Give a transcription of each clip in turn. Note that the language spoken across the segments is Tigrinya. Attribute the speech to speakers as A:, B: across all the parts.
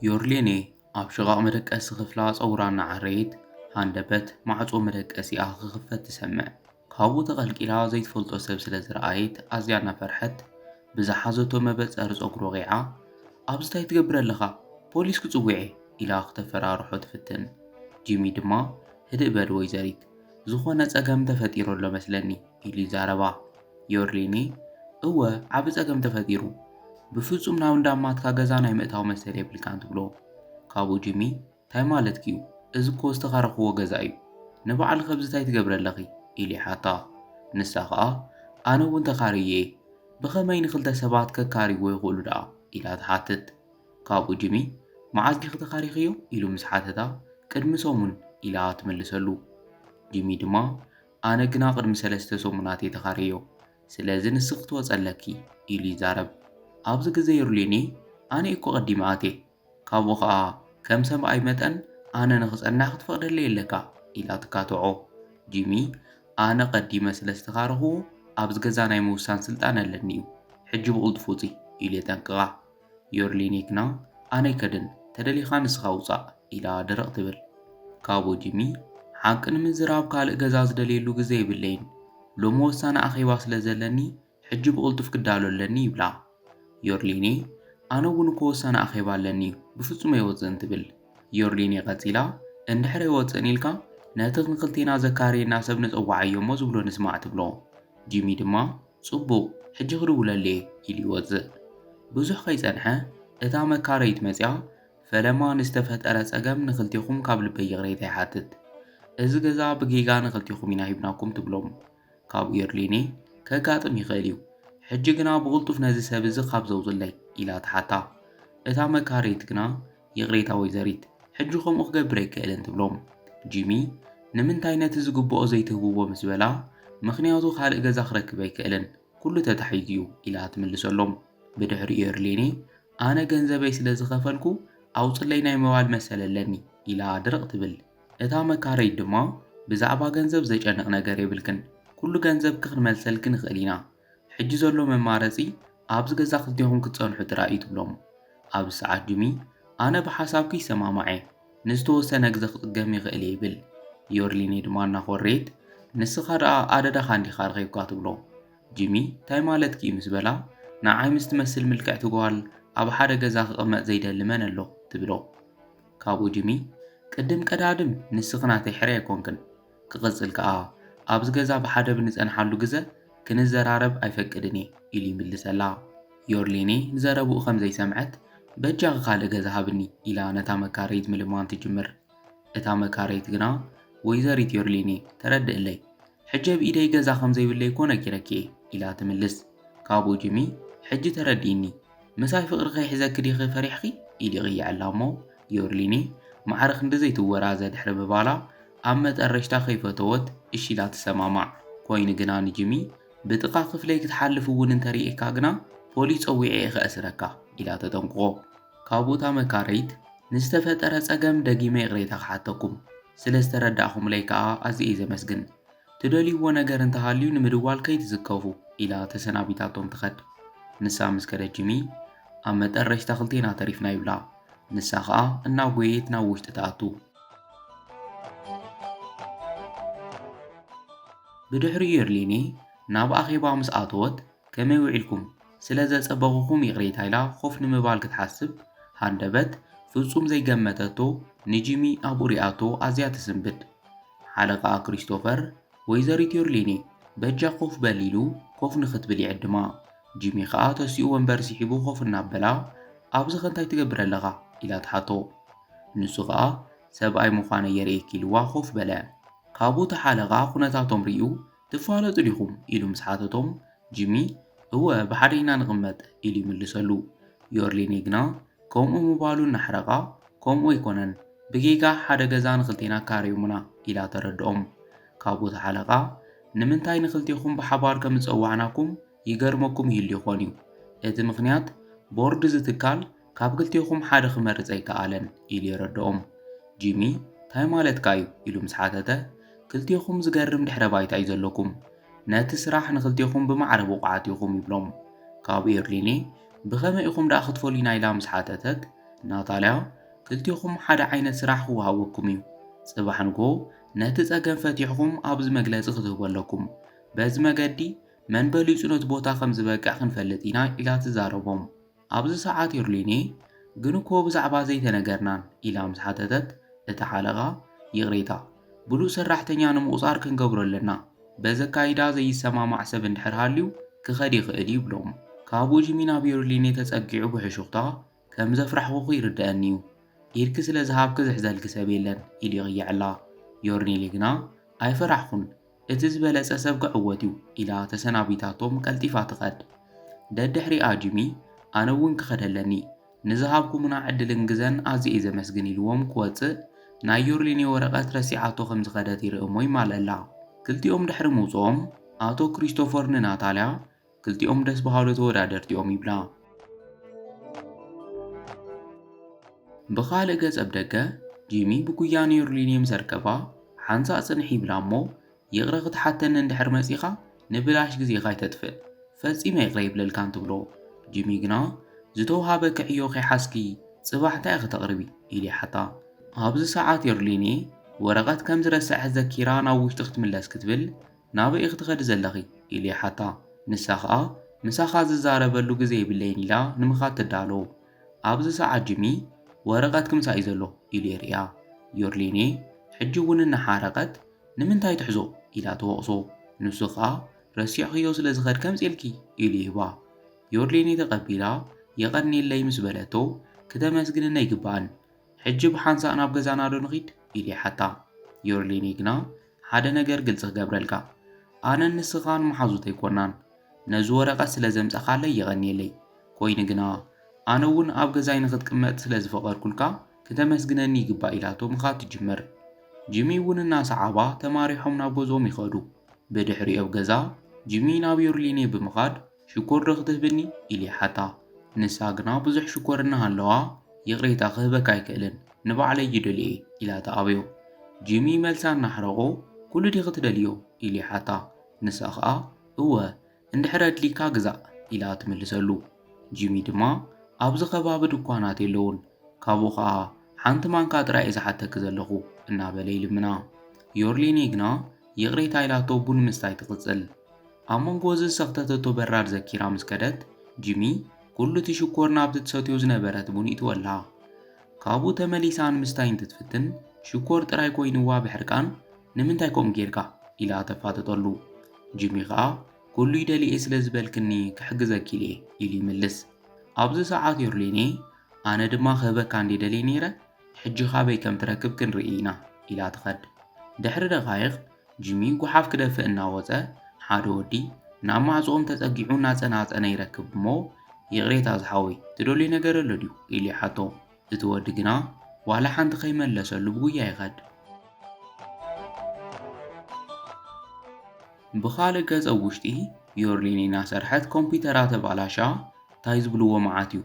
A: ዮርሌኔ ኣብ ሽቓቕ መደቀሲ ክፍላ ጸጉራ እናዓረየት ሃንደበት ማዕጾ መደቀሲኣ ክኽፈት ትሰምዕ። ካብኡ ተቐልቂላ ዘይትፈልጦ ሰብ ስለ ዝረኣየት ኣዝያ እናፈርሐት ብዝሓዘቶ መበጸሪ ጸጉሩ ቂዓ "ኣብዚ እንታይ ትገብር ኣለኻ? ፖሊስ ክጽውዕ እየ" ኢላ ክተፈራርሖ ትፍትን። ጂሚ ድማ "ህድእ በል ወይዘሪት፣ ዝኾነ ጸገም ተፈጢሩ ኣሎ መስለኒ" ኢሉ ይዛረባ። ዮርሌኔ "እወ ዓቢ ጸገም ተፈጢሩ፣ ብፍጹም ናብ እንዳማትካ ገዛ ናይ ምእታው መሰል የብልካን ትብሎ። ካብኡ ጂሚ "እንታይ ማለት እዩ? እዚ እኮ ዝተኻረኽዎ ገዛ እዩ። ንባዕልኺ ኣብዚ እንታይ ትገብሪ ኣለኺ?" ኢሉ ይሓታ። ንሳ ኸኣ "ኣነ እውን ተኻርየ እየ፣ ብኸመይ ንኽልተ ሰባት ከካርይዎ ይኽእሉ ደኣ?" ኢላ ትሓትት። ካብኡ ጂሚ "መዓዝ ዲኺ ተኻሪኽዮ?" ኢሉ ምስ ሓተታ "ቅድሚ ሰሙን" ኢላ ትመልሰሉ። ጂሚ ድማ "ኣነ ግና ቅድሚ 3 ሰሙናት እየ ተኻርዮ፣ ስለዚ ንስኺ ክትወጽ ኣለኪ" ኢሉ ይዛረብ። ኣብዚ ግዜ ዮርሌኔ "ኣነ እኮ ቀዲመ ኣትየ፣ ካብኡ ኸኣ ከም ሰብኣይ መጠን ኣነ ንኽጸንሕ ክትፈቕደለይ ኣለካ" ኢላ ትካትዖ። ጂሚ "ኣነ ቀዲመ ስለ ዝተኻረኽዎ ኣብዚ ገዛ ናይ ምውሳን ስልጣን ኣለኒ እዩ፣ ሕጂ ብቕልጡፍ ውፂ" ኢሉ የጠንቅቓ። ዮርሌኔ ግና "ኣነ ኣይከድን፣ ተደሊኻ ንስኻ ውፃእ" ኢላ ደረቕ ትብል። ካብኡ ጂሚ "ሓቂ ንምዝራብ ካልእ ገዛ ዝደልየሉ ግዜ የብለይን፣ ሎሚ ወሳኒ ኣኼባ ስለ ዘለኒ ሕጂ ብቕልጡፍ ክዳሎ ኣለኒ" ይብላ። ዮርሌኔ "ኣነ እውን እኮ ወሳኒ ኣኼባ ኣለኒ እዩ፣ ብፍጹም ኣይወፅእን" ትብል። ዮርሌኔ ቀጺላ "እንድሕር ኣይወፅእን ኢልካ ነቲ ንኽልቴና ዘካርየና ሰብ ንፀዋዓዮ እሞ ዝብሎ ንስማዕ" ትብሎ። ጂሚ ድማ "ጽቡቕ፣ ሕጂ ክድውለለ እየ" ኢሉ ይወፅእ። ብዙሕ ከይጸንሐ እታ መካረይት መጺኣ ፈለማ ንዝተፈጠረ ጸገም ንኽልቴኹም ካብ ልበይ ይቕሬታ ይሓትት። "እዚ ገዛ ብጌጋ ንኽልቴኹም ኢና ሂብናኩም" ትብሎም። ካብኡ ዮርሌኔ "ከጋጥም ይኽእል እዩ፣ ሕጂ ግና ብቕልጡፍ ነዚ ሰብ እዚ ካብ ዘውፅለይ" ኢላ ትሓታ። እታ መካረይት ግና "ይቕሬታ ወይዘሪት፣ ሕጂ ከምኡ ክገብር ኣይክእልን" ትብሎም። ጂሚ "ንምንታይ ነቲ ዝግብኦ ዘይትህብዎ ምስ በላ ምኽንያቱ ካልእ ገዛ ክረክብ ኣይክእልን፣ ኩሉ ተታሒዙ እዩ" ኢላ ትምልሰሎም። ብድሕሪኡ ዮርሌኔ "ኣነ ገንዘበይ ስለ ዝኸፈልኩ ኣውፅለይ ናይ ምባል መሰል ኣለኒ" ኢላ ድርቕ ትብል። እታ መካረይት ድማ "ብዛዕባ ገንዘብ ዘጨንቕ ነገር የብልክን፣ ኩሉ ገንዘብኪ ክንመልሰልኪ ንኽእል ኢና፣ ሕጂ ዘሎ መማረፂ ኣብዚ ገዛ ክልቴኹም ክትጸንሑ ጥራይ እዩ" ትብሎም። ኣብዚ ሰዓት ጂሚ "ኣነ ብሓሳብኪ ይሰማማዕ፣ ንዝተወሰነ ግዜ ክጽገም ይኽእል እየ" ይብል። ዮርሌኔ ድማ እናኾረየት "ንስኻ ደኣ ኣደዳኻ እንዲኻ ረኺብካ" ትብሎ። ጂሚ "እንታይ ማለትኪ?" ምስ በላ "ንዓይ ምስ ትመስል ምልክዕቲ ጓል ኣብ ሓደ ገዛ ክቕመጥ ዘይደሊ መን ኣሎ?" ትብሎ። ካብኡ ጂሚ "ቅድም ቀዳድም ንስኺ ናተይ ሕርያ ኣይኮንክን፣ ክቕጽል ከኣ ኣብዚ ገዛ ብሓደ ብንጸንሓሉ ግዜ ክንዘራረብ ኣይፈቅድን እየ" ኢሉ ይምልሰላ። ዮርሌኔ ንዘረብኡ ከም ዘይሰምዐት "በጃኺ ካልእ ገዛ ሃብኒ" ኢላ ነታ መካረይት ምልማን ትጅምር። እታ መካረይት ግና "ወይዘሪት ዮርሌኔ ተረድእለይ፣ ሕጂ ኣብ ኢደይ ገዛ ከም ዘይብለይ እኮ ነጊረኪ እየ" ኢላ ትምልስ። ካብኡ ጂሚ "ሕጂ ተረዲእኒ፣ ምሳይ ፍቕሪ ከይሕዘኪ ዲኺ ፈሪሕኺ" ኢሉ ይቕይዐላ እሞ ዮርሌኔ ማዕረ ክንዲ ዘይትወራዘ ድሕሪ ምባላ ኣብ መጠረሽታ ከይፈተወት እሺ ኢላ ትሰማማዕ። ኮይኑ ግና ንጂሚ "ብጥቓ ክፍለይ ክትሓልፍ እውን እንተሪኤካ ግና ፖሊስ ፀዊዐ እየ ከእስረካ" ኢላ ተጠንቅቖ። ካብኡ እታ መካረይት "ንዝተፈጠረ ጸገም ደጊመ ይቕሬታ ክሓተኩም፣ ስለ ዝተረዳእኹምለይ ከኣ ኣዝየ እየ ዘመስግን፣ ትደልይዎ ነገር እንተሃልዩ ንምድዋል ከይትዝከፉ" ኢላ ተሰናቢታቶም ትኸድ። ንሳ ምስ ከደት ጂሚ "ኣብ መጠረሽታ ክልቴና ተሪፍና" ይብላ። ንሳ ኸኣ እናጐየት ናብ ውሽጢ ተኣቱ። ብድሕሪኡ ዮርሌኔ ናብ ኣኼባ ምስ ኣተወት "ከመይ ውዒልኩም? ስለ ዘጸበኹኹም ይቕሬታ" ኢላ ኮፍ ንምባል ክትሓስብ ሃንደበት ፍጹም ዘይገመተቶ ንጂሚ ኣብኡ ሪኣቶ ኣዝያ ትስንብድ። ሓለቓኣ ክሪስቶፈር "ወይዘሪት ዮርሌኔ በጃ ኮፍ በል" ኢሉ ኮፍ ንኽትብል ይዕድማ። ጂሚ ኸኣ ተሲኡ ወንበር ስሒቡ ኮፍ እናበላ "ኣብዚ ኸ እንታይ ትገብር ኣለኻ?" ኢላ ትሓቶ። ንሱ ኸኣ ሰብኣይ ምዃነ የርኤኪ ኢልዋ ኮፍ በለ። ካብኡ እቲ ሓለቓ ኩነታቶም ርኢዩ "ትፋለጡ ዲኹም?" ኢሉ ምስ ሓተቶም ጂሚ "እወ ብሓደ ኢና ንቕመጥ" ኢሉ ይምልሰሉ። ዮርሌኔ ግና ከምኡ ምባሉ እናሕረቓ "ከምኡ ኣይኮነን፣ ብጌጋ ሓደ ገዛ ንኽልቴና ካርዩሙና" ኢላ ተረድኦም። ካብኡ እቲ ሓለቓ "ንምንታይ ንኽልቴኹም ብሓባር ከም ዝፀዋዕናኩም ይገርመኩም ይህሉ ይኾን እዩ፣ እቲ ምኽንያት ቦርድ እዚ ትካል ካብ ክልቴኹም ሓደ ክመርጽ ኣይከኣለን" ኢሉ የረድኦም። ጂሚ "እንታይ ማለትካ እዩ?" ኢሉ ምስ ሓተተ "ክልቴኹም ዝገርም ድሕረ ባይታ እዩ ዘለኩም፣ ነቲ ስራሕ ንኽልቴኹም ብማዕረ ብቑዓት ኢኹም" ይብሎም። ካብኡ ዮርሌኔ "ብኸመይ ኢኹም ደኣ ክትፈልዩና" ኢላ ምስ ሓተተት ናታልያ ክልቲኹም ሓደ ዓይነት ስራሕ ክወሃበኩም እዩ ጽባሕ ንጎ ነቲ ጸገም ፈቲሕኩም ኣብዚ መግለጺ ክትህቡ ኣለኩም በዚ መገዲ መን በሊጹ ነቲ ቦታ ከም ዝበቅዕ ክንፈልጥ ኢና ኢላ ትዛረቦም ኣብዚ ሰዓት ዮርሊኔ ግን እኮ ብዛዕባ ዘይተነገርናን ኢላ ምስ ሓተተት እቲ ሓለቓ ይቕሬታ ብሉእ ሰራሕተኛ ንምቁፃር ክንገብሮ ኣለና በዘካይዳ ዘይሰማማዕ ሰብ እንድሕር ሃልዩ ክኸድ ይኽእል ይብሎም ካብኡ ጂሚ ናብ ዮርሊኔ ተጸጊዑ ብሕሹኽታ ከም ዘፍራሕኹ ይርድአኒ እዩ ኢድኪ ስለ ዝሃብኪ ዝሕዘልኪ ሰብ የለን ኢሉ ይቕይዕላ ዮርሊኔ ግና ኣይፈራሕኹን እቲ ዝበለጸ ሰብ ክዕወት እዩ ኢላ ተሰናቢታቶም ቀልጢፋ ትኸድ ደድሕሪኣ ጂሚ ኣነ እውን ክኸድ ኣለኒ ንዝሃብኩምና ዕድልን ግዘን ኣዝየ ዘመስግን ኢልዎም ክወፅእ ናይ ዮርሊኔ ወረቐት ረሲዓቶ ከም ዝኸደት ይርኢ እሞ ይማልአላ ክልቲኦም ድሕሪ ምውፅኦም ኣቶ ክሪስቶፈር ንናታልያ ክልቲኦም ደስ በሃሉ ተወዳደርቲኦም ይብላ ብኻልእ ገጽ ኣብ ደገ ጂሚ ብጉያ ንዮርሊኔ ምስ ረከባ ሓንሳእ ጽንሒ ይብላ እሞ ይቕረ ክትሓተኒ እንድሕር መጺኻ ንብላሽ ግዜኻ ይተጥፍእ ፈጺመ ይቕረ ይብለልካን ትብሎ ጂሚ ግና ዝተውሃበ ክዕዮ ከይሓስኪ ጽባሕ እንታይ ከተቕርቢ ኢሉ ይሓታ ኣብዚ ሰዓት ዮርሊኔ ወረቐት ከም ዝረስዐ ዘኪራ ናብ ውሽጢ ክትምለስ ክትብል ናበይ ክትኸዲ ዘለኺ ኢሉ ይሓታ ንሳ ኸኣ ምሳኻ ዝዛረበሉ ግዜ የብለይን ኢላ ንምኻድ ትዳሎ ኣብዚ ሰዓት ጂሚ ወረቐት ክምሳእ እዩ ዘሎ ኢሉ የርእያ ዮርሊኔ ሕጂ እውን እናሓረቐት ንምንታይ ትሕዞ ኢላ ትወቕሶ ንሱ ኸኣ ረሲዕኽዮ ስለ ዝኸድ ከምፂልኪ ኢሉ ይህባ ዮርሊኔ ተቐቢላ የቐኒየለይ ምስ በለቶ ክተመስግንና ይግባአን ሕጂ ብሓንሳእ ናብ ገዛና ዶ ንኺድ ኢሉ ይሓታ ዮርሊኔ ግና ሓደ ነገር ግልጽ ክገብረልካ ኣነ ንስኻን መሓዙት ኣይኮናን ነዚ ወረቐት ስለ ዘምፀኻለይ የቐኒየለይ ኮይኑ ግና ኣነ እውን ኣብ ገዛይ ንኽትቅመጥ ስለ ዝፈቐድኩልካ ክተመስግነኒ ይግባእ ኢላቶ ምኻድ ትጅምር ጂሚ እውን እናሰዓባ ተማሪሖም ናብ ገዝኦም ይኸዱ ብድሕሪኡ ኣብ ገዛ ጂሚ ናብ ዮርሊኔ ብምኻድ ሽኮር ዶ ክትህብኒ ኢሉ ይሓታ ንሳ ግና ብዙሕ ሽኮር እናሃለዋ ይቕሬታ ክህበካ ኣይክእልን ንባዕለይ ይደልየ ኢላ ተኣበዮ ጂሚ መልሳ እናሕረቆ ኩሉ ዲ ክትደልዮ ኢሉ ይሓታ ንሳ ኸኣ እወ እንድሕር ኣድሊካ ግዛእ ኢላ ትምልሰሉ ጂሚ ድማ ኣብዚ ከባቢ ድኳናት የለውን ካብኡ ኸኣ ሓንቲ ማንካ ጥራይ እየ ዝሓተኪ ዘለኹ እናበለ ይልምና ዮርሊኔ ግና ይቕሬታ ኢላቶ ቡን ምስታይ ትቕጽል ኣብ መንጎ ዝሰኽተተቶ በራድ ዘኪራ ምስ ከደት ጂሚ ኩሉ እቲ ሽኮር ናብቲ ትሰትዮ ዝነበረት ቡን ይትወላ ካብኡ ተመሊሳ ንምስታይ እንትትፍትን ሽኮር ጥራይ ኮይኑዋ ብሕርቃን ንምንታይ ከምኡ ጌርካ ኢላ ተፋጥጠሉ ጂሚ ኸኣ ኩሉ ይደልየ ስለ ዝበልክኒ ክሕግዘኪ ኢልየ ኢሉ ይምልስ ኣብዚ ሰዓት ዮርሊኔ ኣነ ድማ ክህበካ እንዴደልየ ነይረ ሕጂ ኻበይ ከም ትረክብ ክንርኢ ኢና ኢላ ትኸድ ድሕሪ ደቓይቕ ጂሚ ጓሓፍ ክደፍእ እናወፀ ሓደ ወዲ ናብ ማዕጾኦም ተጸጊዑ እናጸናጸነ ይረክብ እሞ ይቕሬታ ዝሓወይ ትደልዮ ነገር ኣሎ ድዩ ኢሉ ይሓቶ እቲ ወዲ ግና ዋላ ሓንቲ ከይመለሰሉ ብጉያ ይኸድ ብኻልእ ገጽ ኣብ ውሽጢ ዮርሊኔ እናሰርሐት ኮምፒተራ ተባላሻ እንታይ ዝብልዎ መዓት እዩ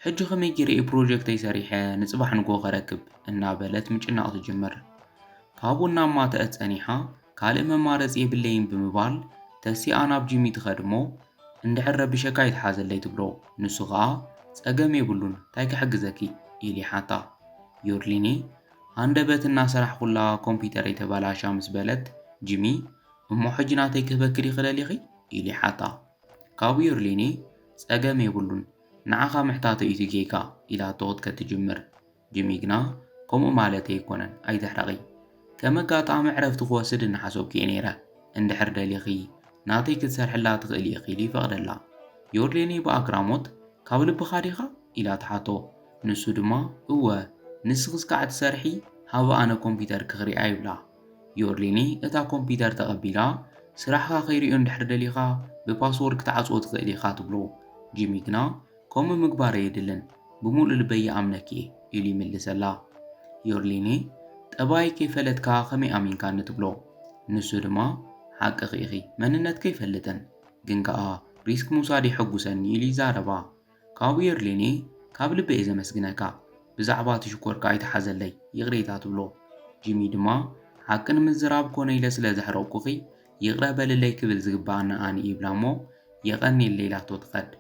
A: ሕጂ ኸመይ ጌረ ፕሮጀክተይ ሰሪሐ ንጽባሕ ንጎ ኸረክብ እናበለት ምጭናቕ ትጅምር ካብኡ እናማተአት ጸኒሓ ካልእ መማረፂ የብለይን ብምባል ተሲኣ ናብ ጂሚ ትኸድ እሞ እንድሕር ረቢሸካ ይትሓዘለይ ትብሎ ንሱ ኸኣ ጸገም የብሉን እንታይ ክሕግዘኪ ኢሉ ይሓታ ዮርሊኔ ሃንደበት እናሰራሕ ኩላ ኮምፒተረይ ተባላሻ ምስ በለት ጂሚ እሞ ሕጂ ናተይ ክህበክድ ይኽእል ኢኺ ኢሉ ይሓታ ካብኡ ዮርሊኔ ጸገም የብሉን ንዓኻ ምሕታተ እዩ ትጌጋ ኢላቶ ክትጅምር ጂሚ ግና ከምኡ ማለት ኣይኮነን ኣይተሕረቒ ከም ኣጋጣሚ ዕረፍቲ ክወስድ እናሓሰብኩ እየ ነይረ እንድሕር ደሊኺ ናተይ ክትሰርሕላ ትኽእል ኢኺ ኢሉ ይፈቕደላ ዮርሊኔ ብኣግራሞት ካብ ልብኻ ዲኻ ኢላ ትሓቶ ንሱ ድማ እወ ንስኺ ክሳዕ ትሰርሒ ሃበ ኣነ ኮምፒተር ክኽሪኣ ይብላ ዮርሊኔ እታ ኮምፒተር ተቐቢላ ስራሕኻ ኸይርዮ እንድሕር ደሊኻ ብፓስወርድ ክትዓጽዎ ትኽእል ኢኻ ትብሎ ጂሚ ግና ከምኡ ምግባር የድልን ብምሉእ ልበይ ኣምነኪ ኢሉ ይምልሰላ ዮርሊኔ ጠባይ ከይፈለጥካ ከመይ ኣሚንካ ንትብሎ ንሱ ድማ ሓቂ ኢኺ መንነትከ ይፈልጥን ግን ከኣ ሪስክ ምውሳድ ይሕጉሰኒ ኢሉ ይዛረባ ካብኡ ዮርሊኔ ካብ ልበይ እየ ዘመስግነካ ብዛዕባ እቲ ሽኮርካ ኣይተሓዘለይ ይቕሬታ ትብሎ ጂሚ ድማ ሓቂ ንምዝራብ ኮነ ኢለ ስለ ዘሕረቁኺ ይቕረ በልለይ ክብል ዝግባአና ኣነ ይብላ እሞ የቐኒየለይ ኢላቶ ትኸድ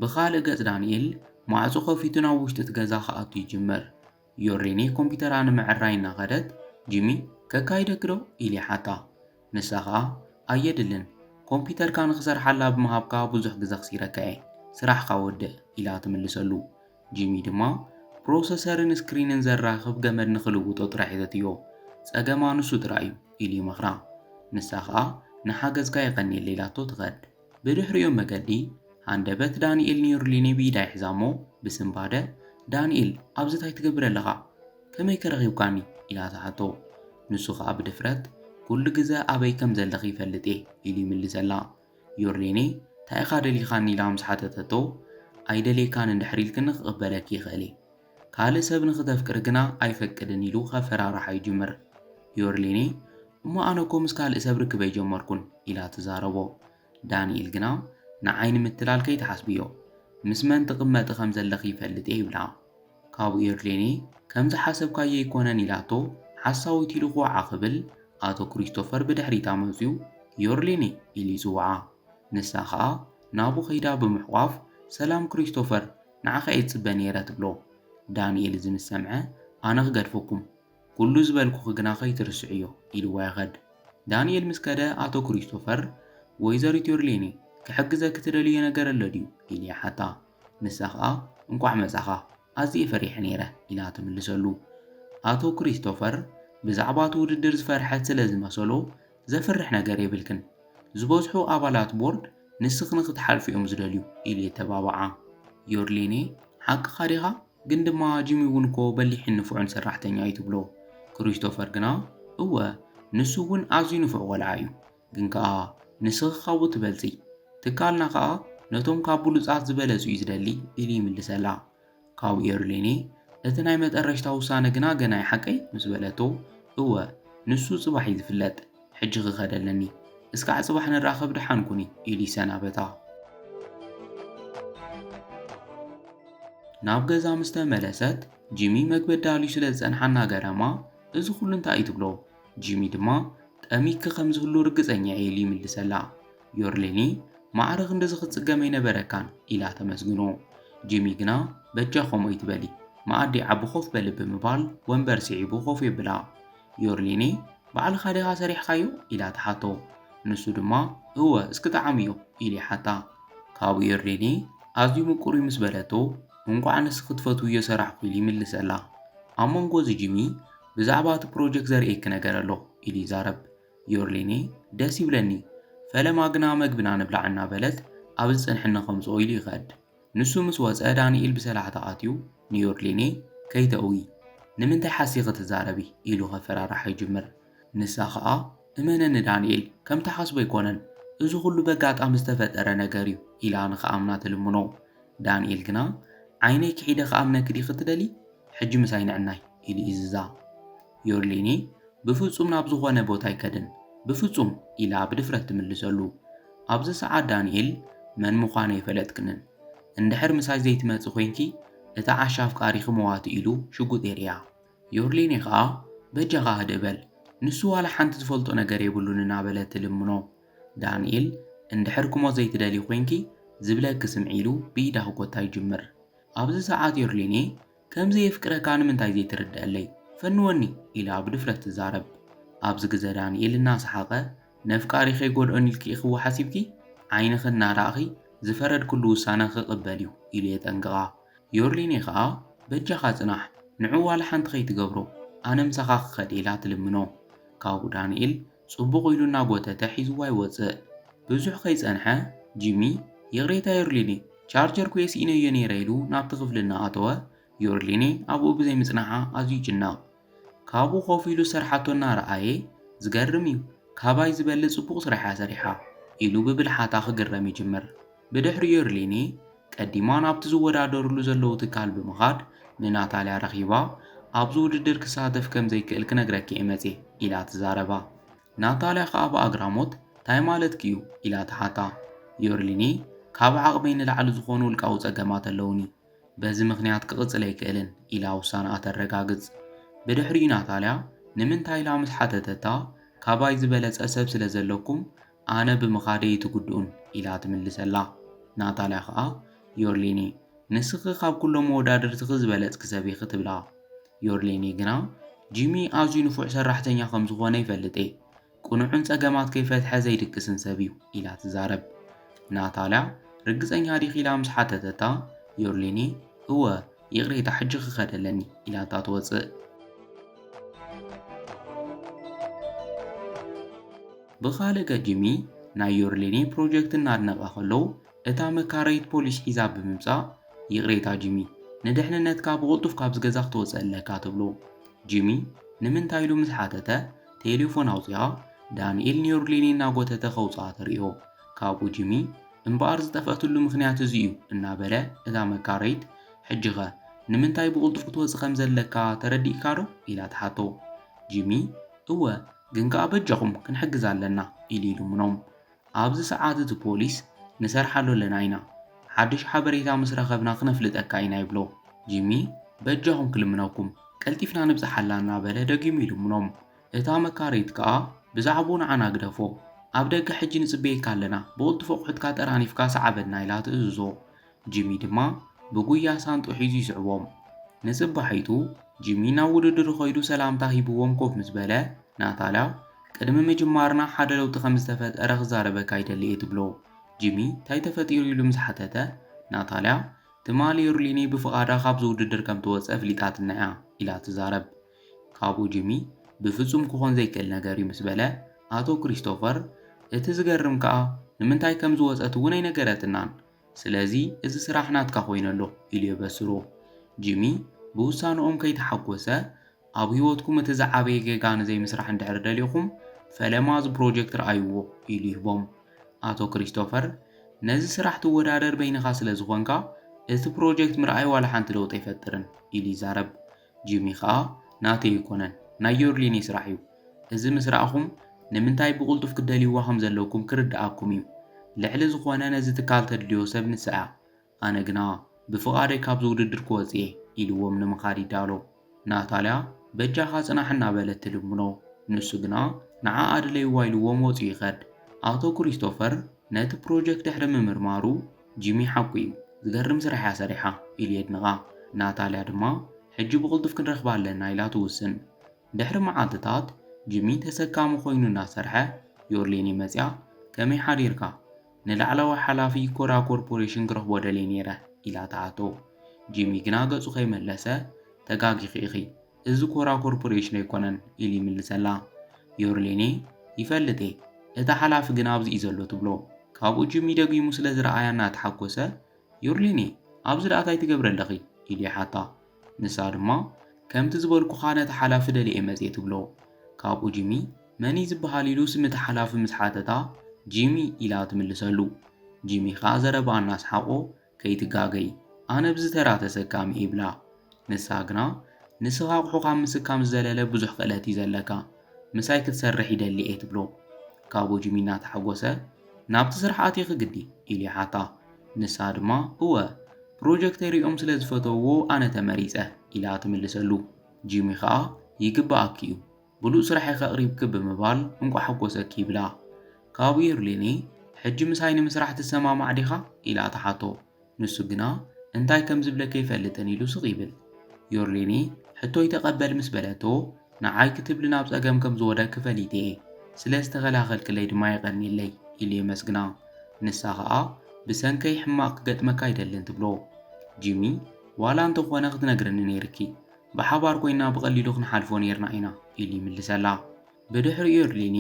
A: ብኻልእ ገጽ ዳንኤል ማዕጾ ከፊቱ ናብ ውሽጢ እቲ ገዛ ክኣቱ ይጅምር። ዮርሌኔ ኮምፒተራ ንምዕራይ እናኸደት ጂሚ ከካይደክ ዶ ኢሉ ይሓታ። ንሳ ከዓ ኣየድልን ኮምፒተርካ ንኽሰርሓላ ብምሃብካ ብዙሕ ግዜ ክሲረካ እየ ስራሕካ ወድእ ኢላ ትምልሰሉ። ጂሚ ድማ ፕሮሰሰርን ስክሪንን ዘራኽብ ገመድ ንኽልውጦ ጥራሕ ሒዘትዮ ፀገማ ንሱ ጥራይ እዩ ኢሉ ይመኽራ። ንሳ ከዓ ንሓገዝካ የቀኒየለ ኢላቶ ትኸድ። ብድሕሪኦም መገዲ ሃንደበት ዳንኤል ንዮርሌኔ ብኢዳ ሒዛ እሞ ብስምባደ ዳንኤል ኣብዚ እንታይ ትገብር ኣለኻ ከመይ ከረኺብካኒ ኢላ ትሓቶ። ንሱ ከዓ ብድፍረት ኩሉ ግዜ ኣበይ ከም ዘለኺ ይፈልጥ እየ ኢሉ ይምልሰላ። ዮርሌኔ እንታይ ኢኻ ደሊኻኒ ኢላ ምስ ሓተተቶ ኣይደሌካን እንድሕር ኢልክኒ ክቕበለኪ ይኽእል እየ ካልእ ሰብ ንኽተፍቅር ግና ኣይፈቅድን ኢሉ ከፈራርሓ ይጅምር። ዮርሌኔ እሞ ኣነ ኮ ምስ ካልእ ሰብ ርክበ ይጀመርኩን ኢላ ትዛረቦ። ዳንኤል ግና ንዓይኒ ምትላል ከይተሓስብዮ ምስ መን ትቕመጢ ከም ዘለኺ ይፈልጥ እየ ይብላ። ካብኡ ዮርሌኔ ከምዚ ሓሰብካዮ ይኮነን ኢላቶ ሓሳዊት ኢሉ ክወዓ ክብል ኣቶ ክሪስቶፈር ብድሕሪታ መፅኡ ዮርሌኔ ኢሉ ይፅውዓ። ንሳ ከዓ ናቡ ኸይዳ ብምሕቋፍ ሰላም ክሪስቶፈር ንዓኸ እየ ዝፅበ ነይረ ትብሎ። ዳንኤል እዚ ምስ ሰምዐ ኣነ ክገድፈኩም ኩሉ ዝበልኩ ግና ከይትርስዕ እዮ ኢልዋ ይኸድ። ዳንኤል ምስ ከደ ኣቶ ክሪስቶፈር ወይዘሪት ዮርሌኔ ክሕግዘክ ትደልዮ ነገር ኣሎ ድዩ ኢሉ ይሓታ። ንሳ ከዓ እንቋዕ መጻኻ ኣዝየ ፈሪሐ ነይረ ኢላ ትምልሰሉ። ኣቶ ክሪስቶፈር ብዛዕባ እቲ ውድድር ዝፈርሐት ስለ ዝመሰሎ ዘፍርሕ ነገር የብልክን ዝበዝሑ ኣባላት ቦርድ ንስኽ ንኽትሓልፊ እዮም ዝደልዩ ኢሉ የተባብዓ። ዮርሌኔ ሓቂ ዲኻ ግን ድማ ጂሚ እውን እኮ በሊሕን ንፉዕን ሰራሕተኛ እዩ ትብሎ። ክሪስቶፈር ግና እወ ንሱ እውን ኣዝዩ ንፉዕ ቆልዓ እዩ ግን ከዓ ንስኺ ካብኡ ትበልፂ ትካልና ከዓ ነቶም ካብ ብሉፃት ዝበለፁ እዩ ዝደሊ ኢሉ ይምልሰላ። ካብኡ ዮርሌኔ እቲ ናይ መጠረሽታ ውሳነ ግና ገና ይሓቀይ ምስ በለቶ እወ ንሱ ፅባሕ እዩ ዝፍለጥ ሕጂ ክኸደለኒ እስካዕ ፅባሕ ንራኸብ ድሓንኩኒ ኢሉ ይሰናበታ። ናብ ገዛ ምስ ተመለሰት ጂሚ መግበድ ዳልዩ ስለ ዝፀንሓና ገረማ እዚ ኩሉ እንታይ እዩ ትብሎ። ጂሚ ድማ ጠሚክኪ ከም ዝህሉ ርግፀኛ እየ ኢሉ ይምልሰላ። ዮርሌኔ ማዕርኽ እንደዚ ክትፅገመ ይነበረካን ኢላ ተመስግኖ። ጂሚ ግና በጃ ኸሞይ ትበሊ ማኣዲ ዓቢ ኮፍ በሊ ብምባል ወንበር ስዒቡ ኮፍ የብላ። ዮርሌኔ ባዕልኻ ዲኻ ሰሪሕካዮ ኢላ ትሓቶ። ንሱ ድማ እወ እስኪ ጣዕሚ እዮ ኢሉ ይሓታ። ካብኡ ዮርሌኔ ኣዝዩ ምቁር ምስ በለቶ እንኳዕ ንስ ክትፈትውዮ ሰራሕኩ ኢሉ ይምልሰላ። ኣብ መንጎ እዚ ጂሚ ብዛዕባ እቲ ፕሮጀክት ዘርእየኪ ነገር ኣሎ ኢሉ ይዛረብ። ዮርሌኔ ደስ ይብለኒ ፈለማ ግና መግብና ንብላዕ እናበለት ኣብ ዝፅንሕና ከምፅኦ ኢሉ ይኸድ። ንሱ ምስ ወፀ ዳንኤል ብሰላሕታ ኣትዩ ንዮርሌኔ ከይተእዊ ንምንታይ ሓሲኺ ትዛረቢ ኢሉ ከፈራርሓ ይጅምር። ንሳ ከዓ እመነኒ ዳንኤል ከምታ ሓስቦ ኣይኮነን እዚ ኩሉ በጋጣሚ ዝተፈጠረ ነገር እዩ ኢላ ንኸኣምና ትልምኖ። ዳንኤል ግና ዓይነይ ክሒደ ከኣምነክ ዲ ክትደሊ ሕጂ ምሳይ ንዕናይ ኢሉ ይዝዛ። ዮርሌኔ ብፍጹም ናብ ዝኾነ ቦታ ኣይከድን ብፍጹም ኢላ ብድፍረት ትምልሰሉ። ኣብዚ ሰዓት ዳንኤል መን ምዃነ ይፈለጥክንን እንድሕር ምሳይ ዘይትመጽእ ኮንኪ እታ ዓሻፍ ቃሪ ክመዋቲ ኢሉ ሽጉጥ የርያ። ዮርሌኔ ከዓ በጃኻ ህድበል ንሱ ዋላ ሓንቲ ዝፈልጦ ነገር የብሉን እናበለት ትልምኖ። ዳንኤል እንድሕር ክሞት ዘይትደሊ ኮንኪ ዝብለክ ስምዒሉ ብኢዳ ክጎታ ይጅምር። ኣብዚ ሰዓት ዮርሌኔ ከምዚ የፍቅረካ ንምንታይ ዘይትርድአለይ ፈንወኒ ኢላ ብድፍረት ትዛረብ። ኣብዚ ግዜ ዳንኤል እናሰሓቐ ነፍቃሪ ከይጎድኦን ኢልኪ ኢኽዎ ሓሲብኪ ዓይንኺ እናራእኺ ዝፈረድ ኩሉ ውሳነ ክቕበል እዩ ኢሉ የጠንቅቓ። ዮርሌኔ ከዓ በጃኻ ጽናሕ ንዑ ዋላ ሓንቲ ከይትገብሮ ኣነ ምሳኻ ክኸድ ኢላ ትልምኖ። ካብኡ ዳንኤል ጽቡቕ ኢሉ እናጎተተ ሒዝዋ ይወፅእ። ብዙሕ ከይጸንሐ ጂሚ የቕሬታ ዮርሌኔ ቻርጀር ኩየሲኢነዮ ነይረ ኢሉ ናብቲ ክፍሊ እናኣተወ ዮርሌኔ ኣብኡ ብዘይምጽናሓ ኣዝዩ ይጭነቕ። ካብኡ ኮፍ ኢሉ ሰርሓቶ እናረኣየ ዝገርም እዩ ካባይ ዝበልጥ ጽቡቕ ስራሕ ሰሪሓ ኢሉ ብብልሓታ ክግረም ይጅምር። ብድሕሪ ዮርሌኔ ቀዲማ ናብቲ ዝወዳደሩሉ ዘለዉ ትካል ብምኻድ ንናታልያ ረኺባ ኣብዚ ውድድር ክሳተፍ ከም ዘይክእል ክነግረኪ እየ መፄ ኢላ ትዛረባ። ናታልያ ከዓ ብኣግራሞት እንታይ ማለትኪ እዩ ኢላ ትሓታ። ዮርሌኔ ካብ ዓቕመይ ንላዕሊ ዝኾኑ ውልቃዊ ፀገማት ኣለውኒ በዚ ምኽንያት ክቕፅል ኣይክእልን ኢላ ውሳነኣ ተረጋግፅ። ብድሕሪኡ ናታልያ ንምንታይ ኢላ ምስ ሓተተታ ካባይ ዝበለፀ ሰብ ስለ ዘለኩም ኣነ ብምኻደይ ትጉድኡን ኢላ ትምልሰላ። ናታልያ ከዓ ዮርሌኔ ንስኺ ካብ ኩሎም መወዳድርቲ ክዝበለጽ ክሰብ ኢኺ ትብላ። ዮርሌኒ ግና ጂሚ ኣዝዩ ንፉዕ ሰራሕተኛ ከም ዝኾነ ይፈልጥ እየ። ቁኑዕን ጸገማት ከይፈትሐ ዘይድቅስን ሰብ እዩ ኢላ ትዛረብ። ናታልያ ርግጸኛ ዲኺ ኢላ ምስ ሓተተታ ዮርሌኒ እወ ይቕሬታ ሕጂ ክኸደለኒ ኢላታ ትወፅእ። ብኻልእ ጂሚ ናይ ዮርሌኒ ፕሮጀክት እናድነቓ ከለዉ እታ መካረይት ፖሊስ ሒዛ ብምምጻእ ይቕሬታ ጂሚ ንድሕንነትካ ብቕልጡፍ ካብ ዝገዛ ክትወፅእ ኣለካ ትብሎ። ጂሚ ንምንታይ ኢሉ ምስ ሓተተ ቴሌፎን ኣውፂኣ ዳንኤል ንዮርሌኒ እናጎተተ ከውፅኣ ተርእዮ። ካብኡ ጂሚ እምበኣር ዝጠፍአትሉ ምኽንያት እዚ እዩ እናበለ እታ መካረይት ሕጂኸ ንምንታይ ብቕልጡፍ ክትወፅእ ከም ዘለካ ተረዲእካ ዶ ኢላ ትሓቶ። ጂሚ እወ ግን ከኣ በጃኹም ክንሕግዝ ኣለና ኢሉ ይልምኖም። ኣብዚ ሰዓት እቲ ፖሊስ ንሰርሓሎ ኣለና ኢና ሓድሽ ሓበሬታ ምስ ረኸብና ክነፍልጠካ ኢና ይብሎ። ጂሚ በጃኹም ክልምነኩም ቀልጢፍና ንብፅሓላ እናበለ ደጊሙ ይልምኖም። እታ መካረይት ከኣ ብዛዕባኡ ንዓና ግደፎ ኣብ ደገ ሕጂ ንጽበየካ ኣለና ብቕልጡፍ ኣቑሑትካ ጠራኒፍካ ሰዓበና ኢላ ትእዝዞ። ጂሚ ድማ ብጉያ ሳንጡ ሒዙ ይስዕቦም። ንጽባሒቱ ጂሚ ናብ ውድድር ኸይዱ ሰላምታ ሂብዎም ኮፍ ምስ በለ ናታልያ ቅድሚ ምጅማርና ሓደ ለውጢ ከም ዝተፈጠረ ክዛረበካ ይደሊ እየ ትብሎ። ጂሚ እንታይ ተፈጢሩ ኢሉ ምስ ሓተተ ናታልያ ትማሊ ዮርሌኒ ብፍቓዳ ካብዚ ውድድር ከም ትወፅእ ኣፍሊጣትና እያ ኢላ ትዛረብ። ካብኡ ጂሚ ብፍጹም ክኾን ዘይክእል ነገር እዩ ምስ በለ ኣቶ ክሪስቶፈር እቲ ዝገርም ከኣ ንምንታይ ከም ዝወፀት እውን ኣይነገረትናን ስለዚ እዚ ስራሕ ናትካ ኮይኑ ኣሎ ኢሉ የበስሮ። ጂሚ ብውሳንኦም ከይተሓጐሰ ኣብ ህይወትኩም እቲ ዝዓበየ ጌጋ ንዘይምስራሕ እንድሕር ደሊኹም ፈለማ እዚ ፕሮጀክት ረኣይዎ ኢሉ ይህቦም። ኣቶ ክሪስቶፈር ነዚ ስራሕ ትወዳደር በይንኻ ስለ ዝኾንካ እቲ ፕሮጀክት ምርኣይ ዋላ ሓንቲ ለውጢ ኣይፈጥርን ኢሉ ይዛረብ። ጂሚ ከዓ ናተይ ይኮነን ናይ ዮርሌኒ ስራሕ እዩ እዚ ምስ ረኣኹም ንምንታይ ብቕልጡፍ ክደልይዋ ከም ዘለኩም ክርድኣኩም እዩ ልዕሊ ዝኾነ ነዚ ትካል ተድልዮ ሰብ ንስዓ ኣነ ግና ብፍቓደይ ካብዚ ውድድር ክወፅእ እየ ኢልዎም ንምኻድ ይዳሎ። ናታልያ በጃኻ ጽናሕ እናበለት ትልምኖ ንሱ ግና ንዓኣ ኣድለይዋ ኢልዎም ወፂኡ ይኸድ። ኣቶ ክሪስቶፈር ነቲ ፕሮጀክት ድሕሪ ምምርማሩ ጂሚ ሓቂ እዩ ዝገርም ስራሕ እያ ሰሪሓ ኢሉ የድንቓ። ናታልያ ድማ ሕጂ ብቕልጡፍ ክንረኽባ ኣለና ኢላ ትውስን። ድሕሪ መዓልትታት ጂሚ ተሰካሚ ኮይኑ እናሰርሐ ዮርሌኒ መፅያ ከመይ ሓዲርካ ንላዕለዋይ ሓላፊ ኮራ ኮርፖሬሽን ክረኽቦ ደልየ ነይረ ኢላ ተኣቶ። ጂሚ ግና ገጹ ከይመለሰ ተጋጊኺ ኢኺ እዚ ኮራ ኮርፖሬሽን ኣይኮነን ኢሉ ይምልሰላ። ዮርሌኒ ይፈልጥ እየ እታ ሓላፊ ግን ኣብዚ እዩ ዘሎ ትብሎ። ካብኡ ጂሚ ደጊሙ ስለ ዝረኣያ እናተሓጐሰ ዮርሌኒ ኣብዚ ደኣ እንታይ ትገብሪ ኣለኺ ኢሉ ይሓታ። ንሳ ድማ ከምቲ ዝበልኩኻ ነቲ ሓላፊ ደሊየ መፅየ ትብሎ። ካብኡ ጂሚ መን ዝበሃል ኢሉ ስምቲ ሓላፊ ምስ ሓተታ ጂሚ ኢላ ትምልሰሉ። ጂሚ ከዓ ዘረባ እናስሓቆ ከይትጋገይ ኣነ ብዚ ተራ ተሰካሚ ይብላ። ንሳ ግና ንስኻ ኣቑሑኻ ምስካም ዝዘለለ ብዙሕ ክእለት እዩ ዘለካ ምሳይ ክትሰርሕ ይደሊ እየ ትብሎ። ካብኡ ጂሚ እናተሓጐሰ ናብቲ ስራሕ ኣትየ ክግዲ ኢሉ ይሓታ። ንሳ ድማ እወ ፕሮጀክተይ ሪኦም ስለ ዝፈተውዎ ኣነ ተመሪፀ ኢላ ትምልሰሉ። ጂሚ ከዓ ይግባኣኪ እዩ ብሉእ ስራሕይ ከቕሪብክ ብምባል እንቋ ሓጐሰኪ ይብላ። ካብኡ ዮርሌኒ ሕጂ ምሳይ ንምስራሕ ትሰማማዕ ዲኻ ኢላ ተሓቶ። ንሱ ግና እንታይ ከም ዝብለከ ይፈልጥን ኢሉ ስቕ ይብል። ዮርሌኒ ሕቶ ይተቐበል ምስ በለቶ ንዓይ ክትብል ናብ ጸገም ከም ዝወደቅ ፈሊጥ እየ ስለ ዝተኸላኸልክለይ ድማ ይቐኒለይ ኢሉ የመስግና። ንሳ ከዓ ብሰንከይ ሕማቕ ክገጥመካ ኣይደልን ትብሎ። ጂሚ ዋላ እንተኾነ ክትነግረኒ ነይርኪ ብሓባር ኮይና ብቐሊሉ ክንሓልፎ ነርና ኢና ኢሉ ይምልሰላ። ብድሕሪ ዮርሌኒ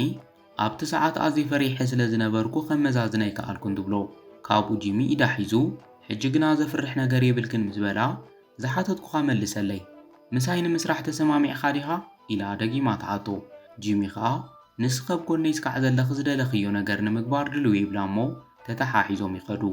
A: ኣብቲ ሰዓት ኣዝየ ፈሪሐ ስለ ዝነበርኩ ከመዛዝነ ኣይከኣልኩን ትብሎ። ካብኡ ጂሚ ኢዳ ሒዙ ሕጂ ግና ዘፍርሕ ነገር የብልክን ምስ በላ ዝሓተትኩኻ መልሰለይ ምሳይ ንምስራሕ ተሰማሚዕኻ ዲኻ ኢላ ደጊማ ተኣቶ። ጂሚ ከዓ ንስኸ ብጎነይ ስካዕ ዘለኺ ዝደለኽዮ ነገር ንምግባር ድልው ይብላ እሞ ተተሓሒዞም ይኸዱ።